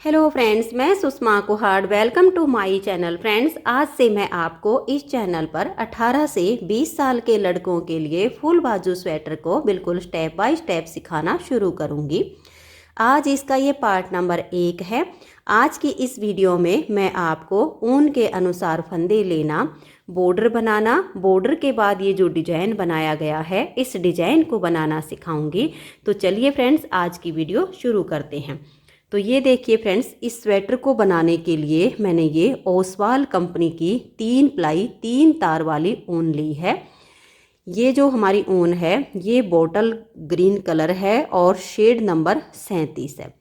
Hello friends, मैं Sushma Kuhar. Welcome to my channel. Friends, आज से मैं आपको इस चैनल पर 18 से 20 साल के लड़कों के लिए फुल बाजू स्वेटर को बिल्कुल स्टेप बाय स्टेप सिखाना शुरू करूंगी। आज इसका ये पार्ट नंबर 1 है। आज की इस वीडियो में मैं आपको ऊन के अनुसार फंदे लेना, बॉर्डर बनाना, बॉर्डर के बाद ये जो डिजाइन बनाया गया है इस डिजाइन को बनाना सिखाऊंगी। तो चलिए फ्रेंड्स, आज की वीडियो शुरू करते हैं। तो ये देखिए फ्रेंड्स, इस स्वेटर को बनाने के लिए मैंने ये ओसवाल कंपनी की 3 प्लाई 3 तार वाली ऊन ली है। ये जो हमारी ऊन है ये बॉटल ग्रीन कलर है और शेड नंबर 37 है।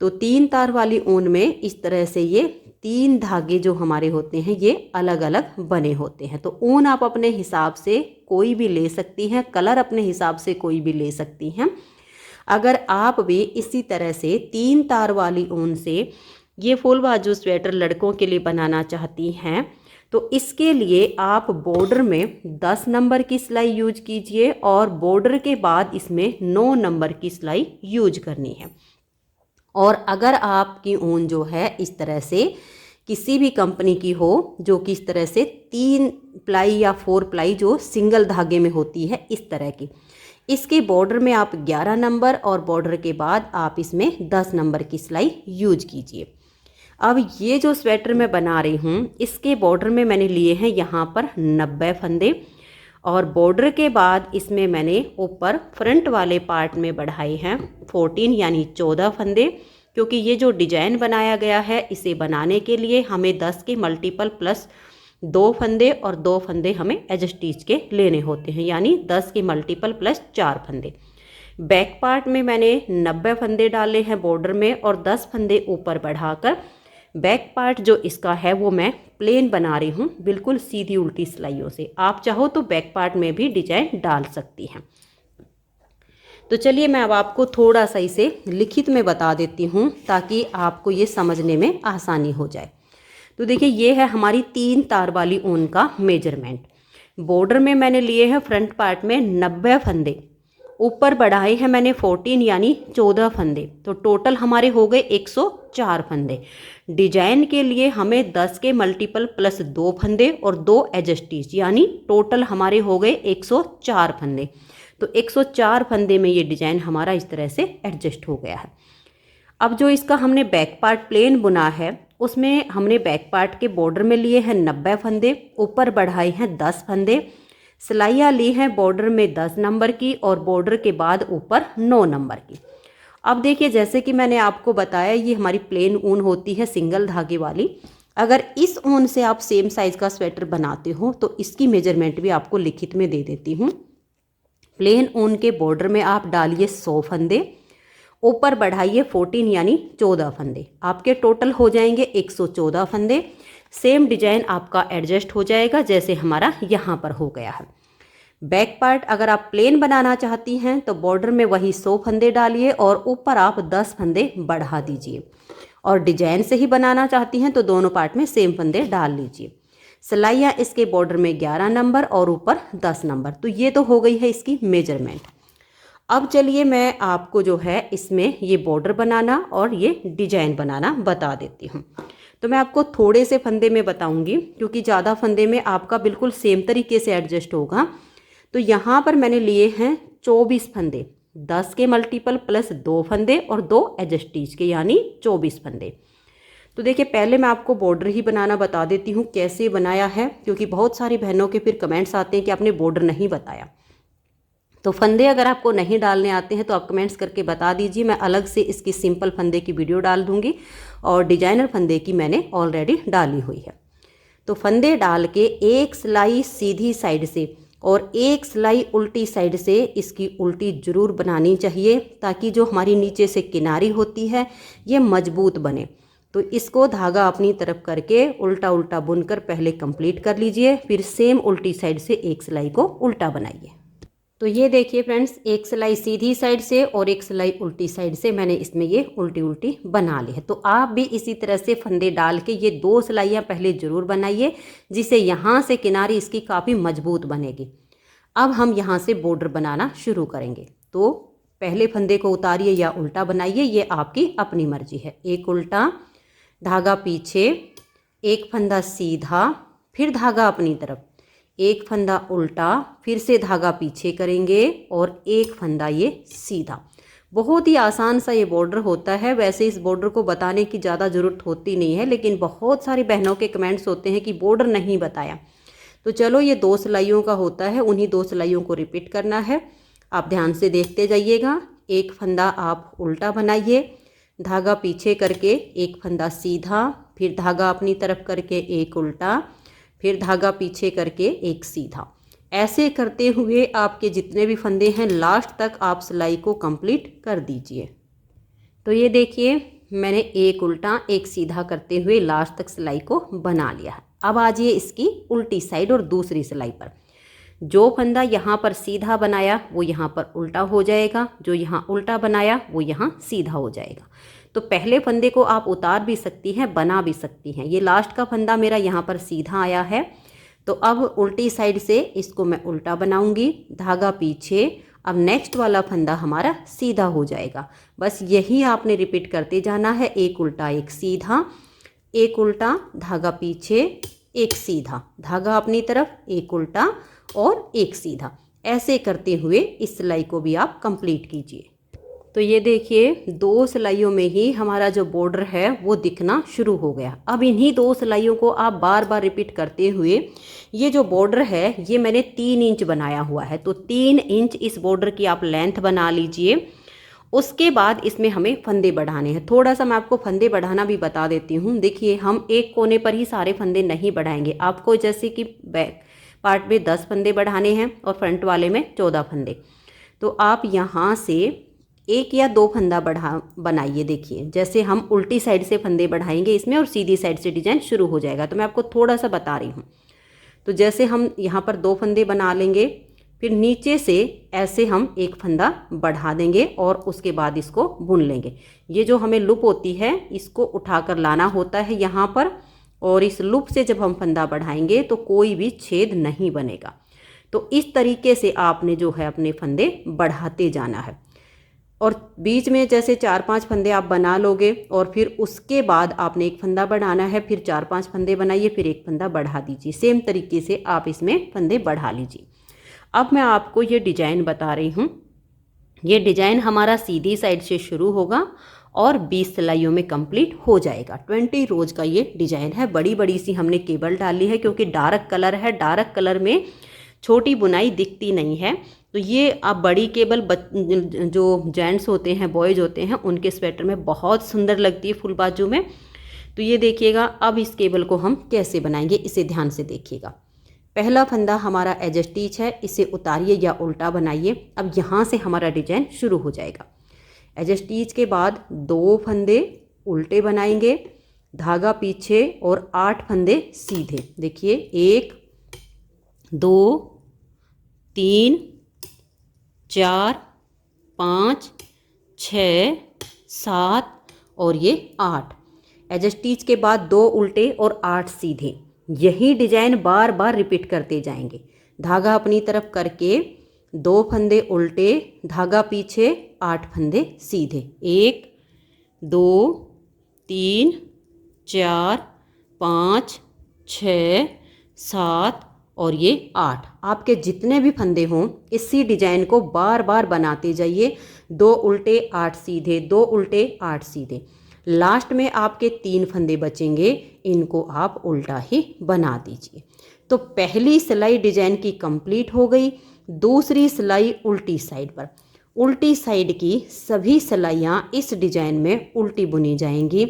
तो 3 तार वाली ऊन में इस तरह से ये 3 धागे जो हमारे होते हैं ये अलग अलग बने होते हैं। तो ऊन आप अपने हिसाब से कोई भी ले सकती हैं, कलर अपने हिसाब से कोई भी ले सकती हैं। अगर आप भी इसी तरह से 3 तार वाली ऊन से ये फुल बाजू स्वेटर लड़कों के लिए बनाना चाहती हैं तो इसके लिए आप बॉर्डर में 10 नंबर की सिलाई यूज कीजिए और बॉर्डर के बाद इसमें 9 नंबर की सिलाई यूज करनी है। और अगर आपकी ऊन जो है इस तरह से किसी भी कंपनी की हो जो कि इस तरह से 3 प्लाई या 4 प्लाई जो सिंगल धागे में होती है इस तरह की, इसके बॉर्डर में आप 11 नंबर और बॉर्डर के बाद आप इसमें 10 नंबर की सिलाई यूज कीजिए। अब ये जो स्वेटर मैं बना रही हूँ इसके बॉर्डर में मैंने लिए हैं यहाँ पर 90 फंदे और बॉर्डर के बाद इसमें मैंने ऊपर फ्रंट वाले पार्ट में बढ़ाए हैं 14 यानी 14 फंदे, क्योंकि ये जो डिजाइन बनाया गया है इसे बनाने के लिए हमें 10 के मल्टीपल प्लस 2 फंदे और 2 फंदे हमें एज स्टिच के लेने होते हैं, यानी 10 के मल्टीपल प्लस 4 फंदे। बैक पार्ट में मैंने 90 फंदे डाले हैं बॉर्डर में और 10 फंदे ऊपर बढ़ाकर बैक पार्ट जो इसका है वो मैं प्लेन बना रही हूँ, बिल्कुल सीधी उल्टी सिलाइयों से। आप चाहो तो बैक पार्ट में भी डिजाइन डाल सकती हैं। तो चलिए मैं अब आपको थोड़ा सा इसे लिखित में बता देती हूँ ताकि आपको ये समझने में आसानी हो जाए। तो देखिए ये है हमारी 3 तार वाली ऊन का मेजरमेंट। बॉर्डर में मैंने लिए हैं फ्रंट पार्ट में 90 फंदे, ऊपर बढ़ाए हैं मैंने 14 यानी 14 फंदे, तो टोटल हमारे हो गए 104 फंदे। डिजाइन के लिए हमें 10 के मल्टीपल प्लस 2 फंदे और 2 एज स्टिच, यानी टोटल हमारे हो गए 104 फंदे। तो 104 फंदे में ये डिजाइन हमारा इस तरह से एडजस्ट हो गया है। अब जो इसका हमने बैक पार्ट प्लेन बुना है उसमें हमने बैक पार्ट के बॉर्डर में लिए हैं 90 फंदे, ऊपर बढ़ाए हैं 10 फंदे, सिलाइयाँ ली हैं बॉर्डर में 10 नंबर की और बॉर्डर के बाद ऊपर 9 नंबर की। अब देखिए जैसे कि मैंने आपको बताया ये हमारी प्लेन ऊन होती है सिंगल धागे वाली। अगर इस ऊन से आप सेम साइज़ का स्वेटर बनाते हो तो इसकी मेजरमेंट भी आपको लिखित में दे देती हूँ। प्लेन ऊन के बॉर्डर में आप डालिए 100 फंदे, ऊपर बढ़ाइए 14 यानी 14 फंदे, आपके टोटल हो जाएंगे 114 फंदे। सेम डिजाइन आपका एडजस्ट हो जाएगा जैसे हमारा यहाँ पर हो गया है। बैक पार्ट अगर आप प्लेन बनाना चाहती हैं तो बॉर्डर में वही 100 फंदे डालिए और ऊपर आप 10 फंदे बढ़ा दीजिए, और डिजाइन से ही बनाना चाहती हैं तो दोनों पार्ट में सेम फंदे डाल लीजिए। सिलाइयाँ इसके बॉर्डर में 11 नंबर और ऊपर 10 नंबर। तो ये तो हो गई है इसकी मेजरमेंट। अब चलिए मैं आपको जो है इसमें ये बॉर्डर बनाना और ये डिजाइन बनाना बता देती हूँ। तो मैं आपको थोड़े से फंदे में बताऊंगी क्योंकि ज़्यादा फंदे में आपका बिल्कुल सेम तरीके से एडजस्ट होगा। तो यहाँ पर मैंने लिए हैं 24 फंदे, 10 के मल्टीपल प्लस 2 फंदे और 2 एज स्टिच के, यानी 24 फंदे। तो देखिए पहले मैं आपको बॉर्डर ही बनाना बता देती हूँ कैसे बनाया है, क्योंकि बहुत सारी बहनों के फिर कमेंट्स आते हैं कि आपने बॉर्डर नहीं बताया। तो फंदे अगर आपको नहीं डालने आते हैं तो आप कमेंट्स करके बता दीजिए, मैं अलग से इसकी सिंपल फंदे की वीडियो डाल दूंगी और डिजाइनर फंदे की मैंने ऑलरेडी डाली हुई है। तो फंदे डाल के एक सिलाई सीधी साइड से और एक सिलाई उल्टी साइड से इसकी उल्टी जरूर बनानी चाहिए ताकि जो हमारी नीचे से किनारी होती है ये मजबूत बने। तो इसको धागा अपनी तरफ करके उल्टा उल्टा बुनकर पहले कंप्लीट कर लीजिए, फिर सेम उल्टी साइड से एक सिलाई को उल्टा बनाइए। तो ये देखिए फ्रेंड्स, एक सिलाई सीधी साइड से और एक सिलाई उल्टी साइड से मैंने इसमें ये उल्टी उल्टी बना ली है। तो आप भी इसी तरह से फंदे डाल के ये 2 सिलाइयाँ पहले ज़रूर बनाइए जिससे यहाँ से किनारी इसकी काफ़ी मजबूत बनेगी। अब हम यहाँ से बॉर्डर बनाना शुरू करेंगे। तो पहले फंदे को उतारिए या उल्टा बनाइए, ये आपकी अपनी मर्जी है। एक उल्टा, धागा पीछे, एक फंदा सीधा, फिर धागा अपनी तरफ, एक फंदा उल्टा, फिर से धागा पीछे करेंगे और एक फंदा ये सीधा। बहुत ही आसान सा ये बॉर्डर होता है। वैसे इस बॉर्डर को बताने की ज़्यादा ज़रूरत होती नहीं है, लेकिन बहुत सारी बहनों के कमेंट्स होते हैं कि बॉर्डर नहीं बताया। तो चलो, ये 2 सिलाइयों का होता है, उन्हीं 2 सिलाइयों को रिपीट करना है। आप ध्यान से देखते जाइएगा। एक फंदा आप उल्टा बनाइए, धागा पीछे करके एक फंदा सीधा, फिर धागा अपनी तरफ करके एक उल्टा, फिर धागा पीछे करके एक सीधा। ऐसे करते हुए आपके जितने भी फंदे हैं लास्ट तक आप सिलाई को कंप्लीट कर दीजिए। तो ये देखिए, मैंने एक उल्टा एक सीधा करते हुए लास्ट तक सिलाई को बना लिया। अब आ जाइए इसकी उल्टी साइड और दूसरी सिलाई पर। जो फंदा यहाँ पर सीधा बनाया वो यहाँ पर उल्टा हो जाएगा, जो यहाँ उल्टा बनाया वो यहाँ सीधा हो जाएगा। तो पहले फंदे को आप उतार भी सकती हैं, बना भी सकती हैं। ये लास्ट का फंदा मेरा यहाँ पर सीधा आया है, तो अब उल्टी साइड से इसको मैं उल्टा बनाऊंगी, धागा पीछे। अब नेक्स्ट वाला फंदा हमारा सीधा हो जाएगा। बस यही आपने रिपीट करते जाना है। एक उल्टा एक सीधा, एक उल्टा, धागा पीछे, एक सीधा, धागा अपनी तरफ, एक उल्टा और एक सीधा। ऐसे करते हुए इस सिलाई को भी आप कंप्लीट कीजिए। तो ये देखिए, 2 सिलाइयों में ही हमारा जो बॉर्डर है वो दिखना शुरू हो गया। अब इन्हीं 2 सिलाइयों को आप बार बार रिपीट करते हुए, ये जो बॉर्डर है ये मैंने 3 इंच बनाया हुआ है, तो 3 इंच इस बॉर्डर की आप लेंथ बना लीजिए। उसके बाद इसमें हमें फंदे बढ़ाने हैं। थोड़ा सा मैं आपको फंदे बढ़ाना भी बता देती हूँ। देखिए, हम एक कोने पर ही सारे फंदे नहीं बढ़ाएंगे। आपको जैसे कि बैक पार्ट में 10 फंदे बढ़ाने हैं और फ्रंट वाले में 14 फंदे, तो आप यहाँ से 1 या 2 फंदा बनाइए। देखिए, जैसे हम उल्टी साइड से फंदे बढ़ाएंगे इसमें और सीधी साइड से डिजाइन शुरू हो जाएगा। तो मैं आपको थोड़ा सा बता रही हूँ। तो जैसे हम यहाँ पर 2 फंदे बना लेंगे, फिर नीचे से ऐसे हम 1 फंदा बढ़ा देंगे और उसके बाद इसको बुन लेंगे। ये जो हमें लूप होती है इसको उठाकर लाना होता है यहाँ पर, और इस लूप से जब हम फंदा बढ़ाएंगे तो कोई भी छेद नहीं बनेगा। तो इस तरीके से आपने जो है अपने फंदे बढ़ाते जाना है। और बीच में जैसे 4-5 फंदे आप बना लोगे और फिर उसके बाद आपने 1 फंदा बढ़ाना है, फिर 4-5 फंदे बनाइए, फिर 1 फंदा बढ़ा दीजिए। सेम तरीके से आप इसमें फंदे बढ़ा लीजिए। अब मैं आपको ये डिजाइन बता रही हूँ। ये डिजाइन हमारा सीधी साइड से शुरू होगा और 20 सिलाइयों में कंप्लीट हो जाएगा। 20 रोज का ये डिजाइन है। बड़ी बड़ी सी हमने केबल डाली है क्योंकि डार्क कलर है। डार्क कलर में छोटी बुनाई दिखती नहीं है। तो ये आप बड़ी केबल जो जेंट्स होते हैं, बॉयज होते हैं, उनके स्वेटर में बहुत सुंदर लगती है फुल बाजू में। तो ये देखिएगा, अब इस केबल को हम कैसे बनाएंगे इसे ध्यान से देखिएगा। पहला फंदा हमारा एज स्टिच है, इसे उतारिए या उल्टा बनाइए। अब यहाँ से हमारा डिजाइन शुरू हो जाएगा। एज स्टिच के बाद 2 फंदे उल्टे बनाएंगे, धागा पीछे और 8 फंदे सीधे। देखिए, 1 2 3 4 5 6 7 और ये 8। एज स्टिच के बाद 2 उल्टे और 8 सीधे। यही डिजाइन बार बार रिपीट करते जाएंगे। धागा अपनी तरफ करके 2 फंदे उल्टे, धागा पीछे, 8 फंदे सीधे। 1 2 3 4 5 6 7 और ये 8। आपके जितने भी फंदे हों इसी डिजाइन को बार बार बनाते जाइए। 2 उल्टे 8 सीधे, 2 उल्टे 8 सीधे। लास्ट में आपके 3 फंदे बचेंगे, इनको आप उल्टा ही बना दीजिए। तो पहली सिलाई डिजाइन की कंप्लीट हो गई। दूसरी सिलाई उल्टी साइड पर। उल्टी साइड की सभी सिलाइयाँ इस डिजाइन में उल्टी बुनी जाएंगी।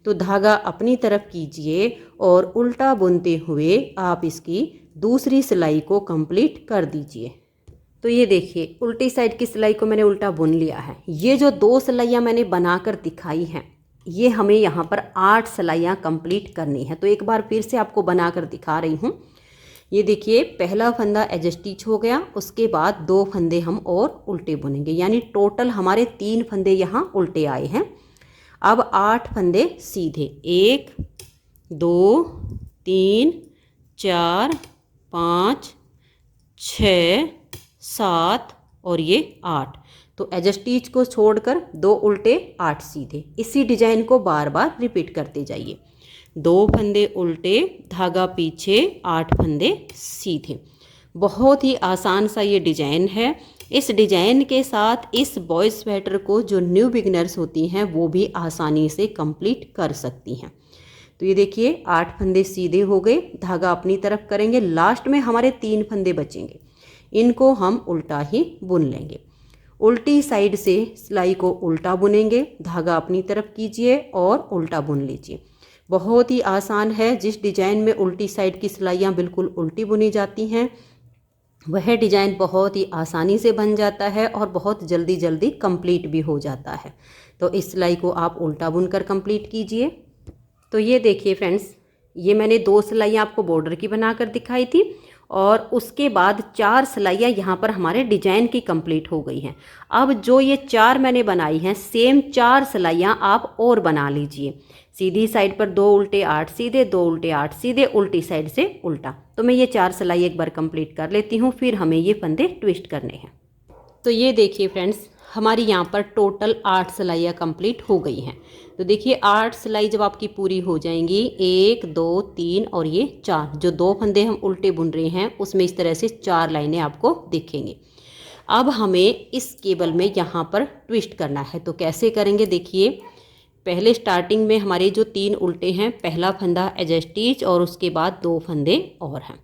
तो धागा अपनी तरफ कीजिए और उल्टा बुनते हुए आप इसकी दूसरी सिलाई को कंप्लीट कर दीजिए। तो ये देखिए, उल्टी साइड की सिलाई को मैंने उल्टा बुन लिया है। ये जो 2 सिलाइयाँ मैंने बनाकर दिखाई हैं, ये हमें यहाँ पर 8 सिलाइयाँ कंप्लीट करनी है। तो एक बार फिर से आपको बनाकर दिखा रही हूँ। ये देखिए, पहला फंदा एज स्टिच हो गया, उसके बाद 2 फंदे हम और उल्टे बुनेंगे, यानी टोटल हमारे 3 फंदे यहाँ उल्टे आए हैं। अब 8 फंदे सीधे। 1 2 3 4 5 6 7 और ये 8। तो एज स्टिच को छोड़कर 2 उल्टे 8 सीधे, इसी डिजाइन को बार बार रिपीट करते जाइए। 2 फंदे उल्टे, धागा पीछे, 8 फंदे सीधे। बहुत ही आसान सा ये डिजाइन है। इस डिजाइन के साथ इस बॉयज स्वेटर को जो न्यू बिगिनर्स होती हैं वो भी आसानी से कंप्लीट कर सकती हैं। तो ये देखिए 8 फंदे सीधे हो गए, धागा अपनी तरफ करेंगे, लास्ट में हमारे 3 फंदे बचेंगे, इनको हम उल्टा ही बुन लेंगे। उल्टी साइड से सिलाई को उल्टा बुनेंगे, धागा अपनी तरफ कीजिए और उल्टा बुन लीजिए। बहुत ही आसान है। जिस डिजाइन में उल्टी साइड की सिलाइयाँ बिल्कुल उल्टी बुनी जाती हैं वह डिजाइन बहुत ही आसानी से बन जाता है और बहुत जल्दी जल्दी कंप्लीट भी हो जाता है। तो इस सिलाई को आप उल्टा बुनकर कंप्लीट कीजिए। तो ये देखिए फ्रेंड्स, ये मैंने 2 सिलाइयाँ आपको बॉर्डर की बनाकर दिखाई थी और उसके बाद 4 सिलाइयाँ यहाँ पर हमारे डिजाइन की कंप्लीट हो गई हैं। अब जो ये 4 मैंने बनाई हैं सेम 4 सिलाइयाँ आप और बना लीजिए। सीधी साइड पर 2 उल्टे 8 सीधे, 2 उल्टे 8 सीधे, उल्टी साइड से उल्टा। तो मैं ये 4 सिलाई एक बार कंप्लीट कर लेती हूँ, फिर हमें ये फंदे ट्विस्ट करने हैं। तो ये देखिए फ्रेंड्स, हमारी यहाँ पर टोटल 8 सिलाइयाँ कंप्लीट हो गई हैं। तो देखिए 8 सिलाई जब आपकी पूरी हो जाएंगी, 1 2 3 और ये 4, जो 2 फंदे हम उल्टे बुन रहे हैं उसमें इस तरह से 4 लाइनें आपको दिखेंगी। अब हमें इस केबल में यहाँ पर ट्विस्ट करना है। तो कैसे करेंगे देखिए, पहले स्टार्टिंग में हमारे जो 3 उल्टे हैं, पहला फंदा एज स्टिच और उसके बाद 2 फंदे और हैं।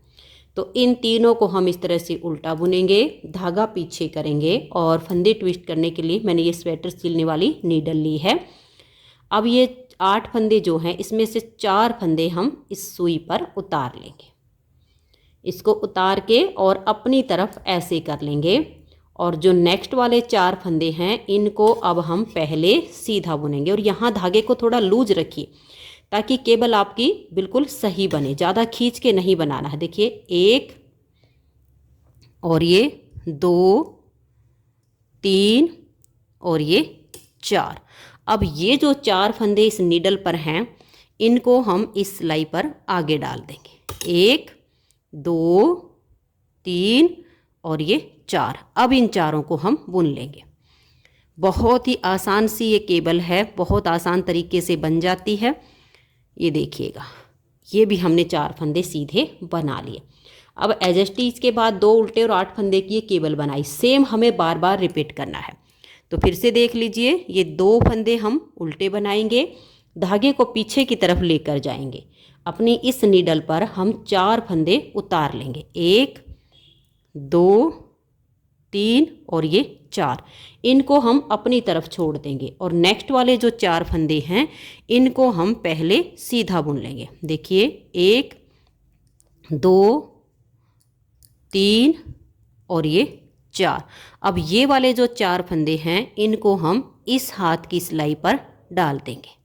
तो इन तीनों को हम इस तरह से उल्टा बुनेंगे, धागा पीछे करेंगे और फंदे ट्विस्ट करने के लिए मैंने ये स्वेटर सिलने वाली नीडल ली है। अब ये 8 फंदे जो हैं इसमें से 4 फंदे हम इस सुई पर उतार लेंगे। इसको उतार के और अपनी तरफ ऐसे कर लेंगे और जो नेक्स्ट वाले 4 फंदे हैं इनको अब हम पहले सीधा बुनेंगे। और यहाँ धागे को थोड़ा लूज रखिए ताकि केबल आपकी बिल्कुल सही बने, ज़्यादा खींच के नहीं बनाना है। देखिए 1 और ये 2 3 और ये 4। अब ये जो 4 फंदे इस नीडल पर हैं इनको हम इस सिलाई पर आगे डाल देंगे। 1 2 3 और ये 4। अब इन चारों को हम बुन लेंगे। बहुत ही आसान सी ये केबल है, बहुत आसान तरीके से बन जाती है। ये देखिएगा, ये भी हमने 4 फंदे सीधे बना लिए। अब एज स्टिच के बाद 2 उल्टे और 8 फंदे की ये केबल बनाई, सेम हमें बार बार रिपीट करना है। तो फिर से देख लीजिए, ये 2 फंदे हम उल्टे बनाएंगे, धागे को पीछे की तरफ लेकर जाएंगे, अपनी इस नीडल पर हम 4 फंदे उतार लेंगे। 1 2 3 और ये 4, इनको हम अपनी तरफ छोड़ देंगे और नेक्स्ट वाले जो 4 फंदे हैं इनको हम पहले सीधा बुन लेंगे। देखिए 1 2 3 और ये 4। अब ये वाले जो 4 फंदे हैं इनको हम इस हाथ की सिलाई पर डाल देंगे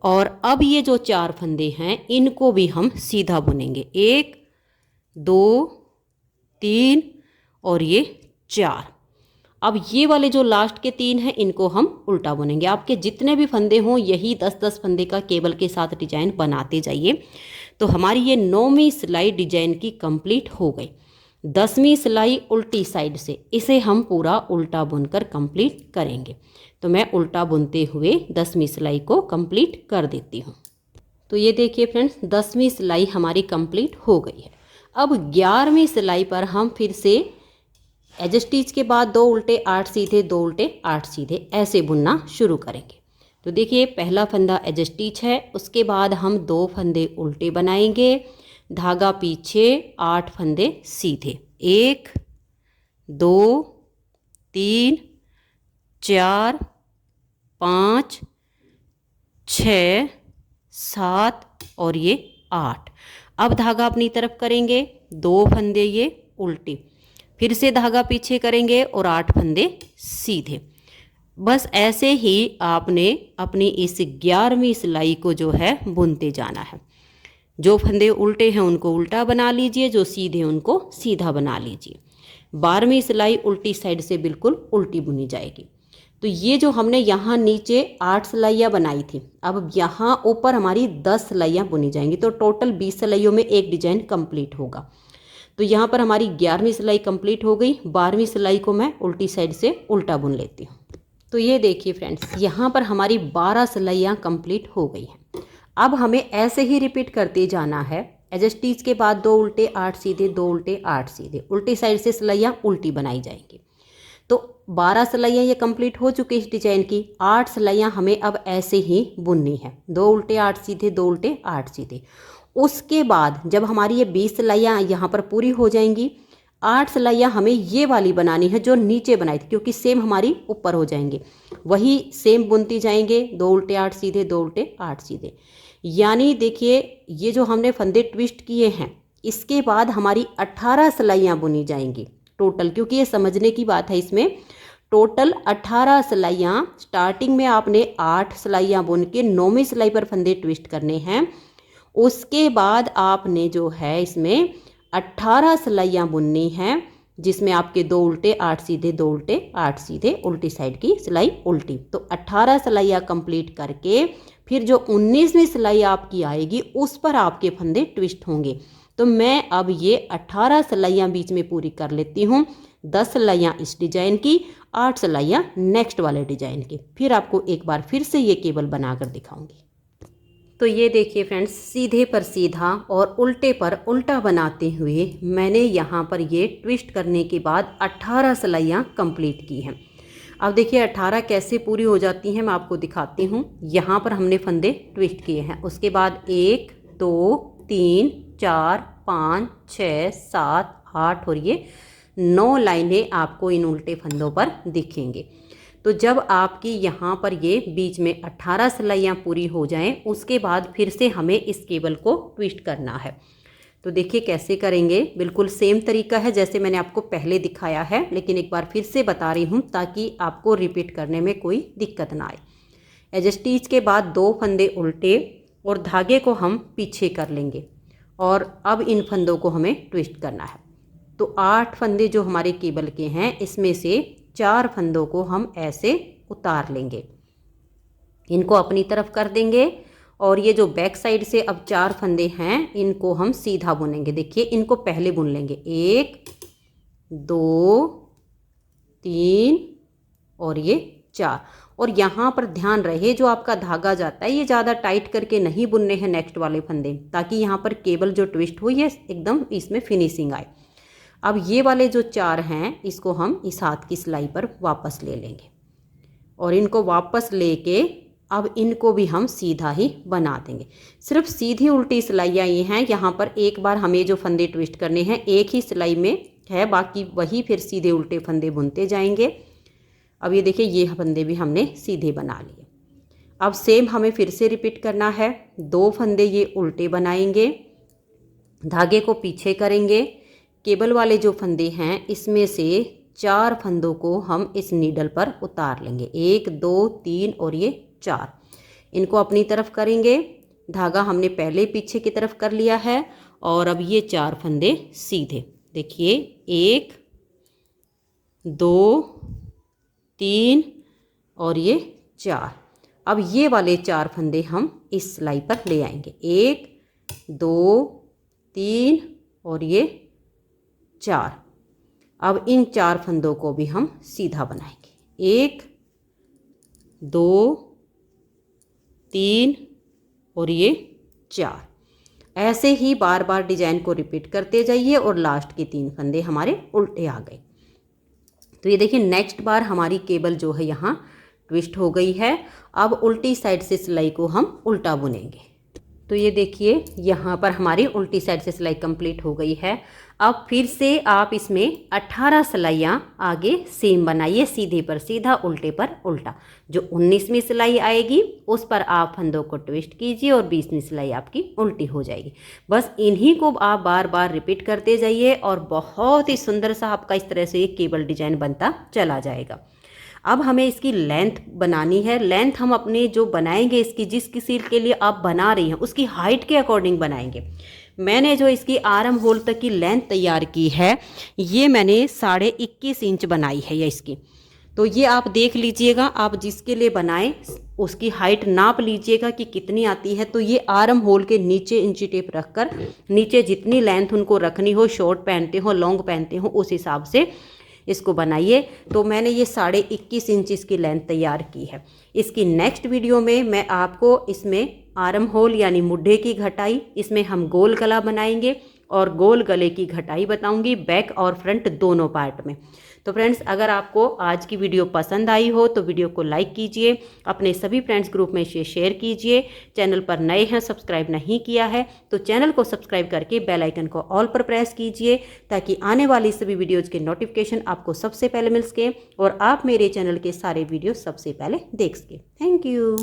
और अब ये जो 4 फंदे हैं इनको भी हम सीधा बुनेंगे। 1 2 3 और ये 4। अब ये वाले जो लास्ट के 3 हैं इनको हम उल्टा बुनेंगे। आपके जितने भी फंदे हों यही 10-10 फंदे का केबल के साथ डिजाइन बनाते जाइए। तो हमारी ये 9वीं सिलाई डिजाइन की कंप्लीट हो गई। 10वीं सिलाई उल्टी साइड से, इसे हम पूरा उल्टा बुनकर कंप्लीट करेंगे। तो मैं उल्टा बुनते हुए 10वीं सिलाई को कंप्लीट कर देती हूँ। तो ये देखिए फ्रेंड्स, 10वीं सिलाई हमारी कंप्लीट हो गई है। अब 11वीं सिलाई पर हम फिर से एज स्टिच के बाद 2 उल्टे 8 सीधे, 2 उल्टे 8 सीधे ऐसे बुनना शुरू करेंगे। तो देखिए पहला फंदा एज स्टिच है, उसके बाद हम 2 फंदे उल्टे बनाएंगे, धागा पीछे, 8 फंदे सीधे। 1 2 3 4 5 6 7 और ये 8। अब धागा अपनी तरफ करेंगे, 2 फंदे ये उल्टे, फिर से धागा पीछे करेंगे और 8 फंदे सीधे। बस ऐसे ही आपने अपनी इस 11वीं सिलाई को जो है बुनते जाना है। जो फंदे उल्टे हैं उनको उल्टा बना लीजिए, जो सीधे उनको सीधा बना लीजिए। 12वीं सिलाई उल्टी साइड से बिल्कुल उल्टी बुनी जाएगी। तो ये जो हमने यहाँ नीचे 8 सिलाइयाँ बनाई थी, अब यहाँ ऊपर हमारी 10 सिलाइयाँ बुनी जाएंगी। तो टोटल 20 सिलाइयों में एक डिजाइन कंप्लीट होगा। तो यहाँ पर हमारी 11वीं सिलाई कंप्लीट हो गई। 12वीं सिलाई को मैं उल्टी साइड से उल्टा बुन लेती हूँ। तो ये देखिए फ्रेंड्स, यहाँ पर हमारी 12 सिलाइयाँ कंप्लीट हो गई हैं। अब हमें ऐसे ही रिपीट करते जाना है। एज स्टिच के बाद 2 उल्टे 8 सीधे, 2 उल्टे 8 सीधे, उल्टी साइड से सिलाइयाँ उल्टी बनाई जाएंगी। तो 12 सिलाइयाँ ये कंप्लीट हो चुकी इस डिजाइन की। 8 सिलाइयाँ हमें अब ऐसे ही बुननी है। 2 उल्टे 8 सीधे, 2 उल्टे 8 सीधे। उसके बाद जब हमारी ये 20 सिलाइयाँ यहाँ पर पूरी हो जाएंगी, 8 सिलाइयाँ हमें ये वाली बनानी है जो नीचे बनाई थी, क्योंकि सेम हमारी ऊपर हो जाएंगे। वही सेम बुनती जाएंगे, 2 उल्टे 8 सीधे, 2 उल्टे 8 सीधे। यानी देखिए, ये जो हमने फंदे ट्विस्ट किए हैं, इसके बाद हमारी 18 सिलाइयाँ बुनी जाएंगी टोटल, क्योंकि ये समझने की बात है। इसमें टोटल 18 सिलाइयाँ, स्टार्टिंग में आपने 8 सिलाइयाँ बुन के 9वीं सिलाई पर फंदे ट्विस्ट करने हैं। उसके बाद आपने जो है इसमें 18 सिलाइयाँ बुननी हैं, जिसमें आपके 2 उल्टे 8 सीधे, 2 उल्टे 8 सीधे, उल्टी साइड की सिलाई उल्टी। तो 18 सिलाइयाँ कंप्लीट करके फिर जो 19वीं सिलाई आपकी आएगी उस पर आपके फंदे ट्विस्ट होंगे। तो मैं अब ये 18 सिलाइयाँ बीच में पूरी कर लेती हूँ। 10 सिलाइयाँ इस डिजाइन की, 8 सिलाइयाँ नेक्स्ट वाले डिजाइन की। फिर आपको एक बार फिर से ये केबल बनाकर दिखाऊंगी। तो ये देखिए फ्रेंड्स, सीधे पर सीधा और उल्टे पर उल्टा बनाते हुए मैंने यहाँ पर ये ट्विस्ट करने के बाद 18 सिलाइयाँ कंप्लीट की हैं। अब देखिए 18 कैसे पूरी हो जाती हैं मैं आपको दिखाती हूँ। यहाँ पर हमने फंदे ट्विस्ट किए हैं, उसके बाद 1 2 3 4 5 6 7 8 और ये 9 लाइनें आपको इन उल्टे फंदों पर दिखेंगे। तो जब आपकी यहाँ पर ये बीच में 18 सिलाइयाँ पूरी हो जाएं, उसके बाद फिर से हमें इस केबल को ट्विस्ट करना है। तो देखिए कैसे करेंगे, बिल्कुल सेम तरीका है जैसे मैंने आपको पहले दिखाया है, लेकिन एक बार फिर से बता रही हूँ ताकि आपको रिपीट करने में कोई दिक्कत ना आए। एज स्टिच के बाद 2 फंदे उल्टे और धागे को हम पीछे कर लेंगे और अब इन फंदों को हमें ट्विस्ट करना है। तो 8 फंदे जो हमारे केबल के हैं, इसमें से 4 फंदों को हम ऐसे उतार लेंगे, इनको अपनी तरफ कर देंगे और ये जो बैक साइड से अब 4 फंदे हैं इनको हम सीधा बुनेंगे। देखिए इनको पहले बुन लेंगे, 1 2 3 और ये 4। और यहाँ पर ध्यान रहे जो आपका धागा जाता है ये ज़्यादा टाइट करके नहीं बुनने हैं नेक्स्ट वाले फंदे, ताकि यहाँ पर केबल जो ट्विस्ट हुई है एकदम इसमें फिनिशिंग आए। अब ये वाले जो 4 हैं इसको हम इस हाथ की सिलाई पर वापस ले लेंगे और इनको वापस लेके अब इनको भी हम सीधा ही बना देंगे। सिर्फ सीधी उल्टी सिलाइयाँ ये हैं, यहाँ पर एक बार हमें जो फंदे ट्विस्ट करने हैं एक ही सिलाई में है, बाकी वही फिर सीधे उल्टे फंदे बुनते जाएंगे। अब ये देखिए ये फंदे भी हमने सीधे बना लिए। अब सेम हमें फिर से रिपीट करना है। 2 फंदे ये उल्टे बनाएंगे, धागे को पीछे करेंगे, केबल वाले जो फंदे हैं इसमें से 4 फंदों को हम इस नीडल पर उतार लेंगे, 1 2 3 और ये 4। इनको अपनी तरफ करेंगे, धागा हमने पहले पीछे की तरफ कर लिया है और अब ये 4 फंदे सीधे। देखिए 1 2 3 और ये 4। अब ये वाले 4 फंदे हम इस सिलाई पर ले आएंगे, 1 2 3 और ये 4। अब इन 4 फंदों को भी हम सीधा बनाएंगे, 1 2 3 और ये 4। ऐसे ही बार बार डिजाइन को रिपीट करते जाइए और लास्ट के 3 फंदे हमारे उल्टे आ गए। तो ये देखिए नेक्स्ट बार हमारी केबल जो है यहाँ ट्विस्ट हो गई है। अब उल्टी साइड से सिलाई को हम उल्टा बुनेंगे। तो ये देखिए यहाँ पर हमारी उल्टी साइड से सिलाई कंप्लीट हो गई है। अब फिर से आप इसमें 18 सिलाइयाँ आगे सेम बनाइए, सीधे पर सीधा उल्टे पर उल्टा। जो 19वीं सिलाई आएगी उस पर आप फंदों को ट्विस्ट कीजिए और 20वीं सिलाई आपकी उल्टी हो जाएगी। बस इन्हीं को आप बार बार रिपीट करते जाइए और बहुत ही सुंदर सा आपका इस तरह से ये केबल डिजाइन बनता चला जाएगा। अब हमें इसकी लेंथ बनानी है। लेंथ हम अपने जो बनाएंगे इसकी, जिस किसी के लिए आप बना रही हैं उसकी हाइट के अकॉर्डिंग बनाएंगे। मैंने जो इसकी आर्म होल तक की लेंथ तैयार की है ये मैंने 21.5 इंच बनाई है ये इसकी। तो ये आप देख लीजिएगा, आप जिसके लिए बनाएं उसकी हाइट नाप लीजिएगा कि कितनी आती है। तो ये आर्म होल के नीचे इंची टेप रखकर नीचे जितनी लेंथ उनको रखनी हो, शॉर्ट पहनते हो लॉन्ग पहनते हो, उस हिसाब से इसको बनाइए। तो मैंने ये 21.5 इंच इसकी लेंथ तैयार की है। इसकी नेक्स्ट वीडियो में मैं आपको इसमें आर्म होल यानी मुड्ढे की घटाई, इसमें हम गोल गला बनाएंगे और गोल गले की घटाई बताऊंगी बैक और फ्रंट दोनों पार्ट में। तो फ्रेंड्स, अगर आपको आज की वीडियो पसंद आई हो तो वीडियो को लाइक कीजिए, अपने सभी फ्रेंड्स ग्रुप में शेयर कीजिए। चैनल पर नए हैं, सब्सक्राइब नहीं किया है तो चैनल को सब्सक्राइब करके बेल आइकन को ऑल पर प्रेस कीजिए, ताकि आने वाली सभी वीडियोज़ के नोटिफिकेशन आपको सबसे पहले मिल सके और आप मेरे चैनल के सारे वीडियो सबसे पहले देख सकें। Thank you.